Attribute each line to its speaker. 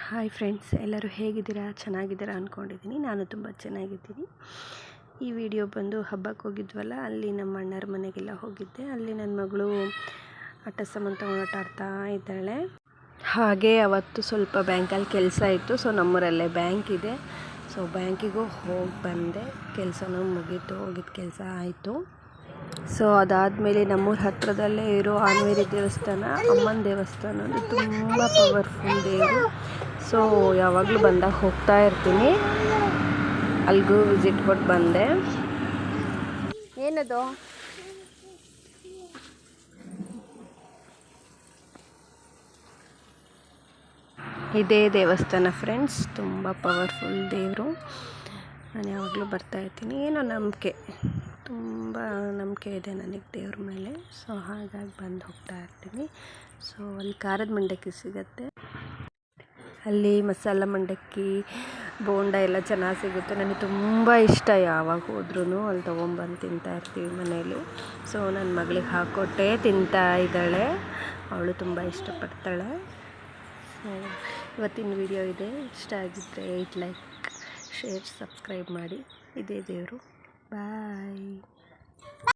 Speaker 1: Hi friends, ಎಲ್ಲರೂ ಹೇಗಿದ್ದೀರಾ? ಚೆನ್ನಾಗಿದ್ದೀರಾ ಅಂದ್ಕೊಂಡಿದ್ದೀನಿ. ನಾನು ತುಂಬ ಚೆನ್ನಾಗಿದ್ದೀನಿ. ಈ ವಿಡಿಯೋ ಬಂದು ಹಬ್ಬಕ್ಕೆ ಹೋಗಿದ್ವಲ್ಲ, ಅಲ್ಲಿ ನಮ್ಮ ಅಣ್ಣರ ಮನೆಗೆಲ್ಲ ಹೋಗಿದ್ದೆ. ಅಲ್ಲಿ ನನ್ನ ಮಗಳು ಆಟ ಸಾಮಾನು ತೊಗೊಂಡು ಆಟ ಆಡ್ತಾ ಇದ್ದಾಳೆ. ಹಾಗೆ ಅವತ್ತು ಸ್ವಲ್ಪ ಬ್ಯಾಂಕಲ್ಲಿ ಕೆಲಸ ಇತ್ತು. ಸೊ ನಮ್ಮೂರಲ್ಲೇ ಬ್ಯಾಂಕ್ ಇದೆ. ಸೊ ಬ್ಯಾಂಕಿಗೂ ಹೋಗಿ ಬಂದೆ. ಕೆಲಸನೂ ಮುಗೀತು, ಹೋಗಿದ್ದ ಕೆಲಸ ಆಯಿತು. ಸೊ ಅದಾದಮೇಲೆ ನಮ್ಮೂರ ಹತ್ತಿರದಲ್ಲೇ ಇರೋ ಆಂಜನೇಯ ದೇವಸ್ಥಾನ, ಅಮ್ಮನ ದೇವಸ್ಥಾನ ಅಂದರೆ ತುಂಬ ಪವರ್ಫುಲ್ ದೇವರು. ಸೊ ಯಾವಾಗಲೂ ಬಂದಾಗ ಹೋಗ್ತಾ ಇರ್ತೀನಿ. ಅಲ್ಲಿಗೂ ವಿಸಿಟ್ ಕೊಟ್ಟು ಬಂದೆ. ಏನದು? ಇದೇ ದೇವಸ್ಥಾನ ಫ್ರೆಂಡ್ಸ್, ತುಂಬ ಪವರ್ಫುಲ್ ದೇವರು. ನಾನು ಯಾವಾಗಲೂ ಬರ್ತಾಯಿರ್ತೀನಿ. ಏನೋ ನಂಬಿಕೆ, ತುಂಬ ನಂಬಿಕೆ ಇದೆ ನನಗೆ ದೇವ್ರ ಮೇಲೆ. ಸೊ ಹಾಗಾಗಿ ಬಂದು ಹೋಗ್ತಾ ಇರ್ತೀನಿ. ಸೊ ಅಲ್ಲಿ ಖಾರದ ಮಂಡಕ್ಕಿ ಸಿಗುತ್ತೆ. ಅಲ್ಲಿ ಮಸಾಲ ಮಂಡಕ್ಕಿ, ಬೋಂಡ ಎಲ್ಲ ಚೆನ್ನಾಗಿ ಸಿಗುತ್ತೆ. ನನಗೆ ತುಂಬ ಇಷ್ಟ. ಯಾವಾಗ ಹೋದ್ರೂ ಅಲ್ಲಿ ತೊಗೊಂಬಂದು ತಿಂತಾಯಿರ್ತೀವಿ ಮನೇಲಿ. ಸೊ ನನ್ನ ಮಗಳಿಗೆ ಹಾಕ್ಕೊಟ್ಟೆ ತಿಂತಾ ಇದ್ದಾಳೆ. ಅವಳು ತುಂಬ ಇಷ್ಟಪಡ್ತಾಳೆ. ಸೊ ಇವತ್ತಿನ ವಿಡಿಯೋ ಇದೆ. ಇಷ್ಟ ಆಗಿದ್ದರೆ ಲೈಕ್, ಶೇರ್, ಸಬ್ಸ್ಕ್ರೈಬ್ ಮಾಡಿ. ಇದೇ ದೇವರು. ಬಾಯ್.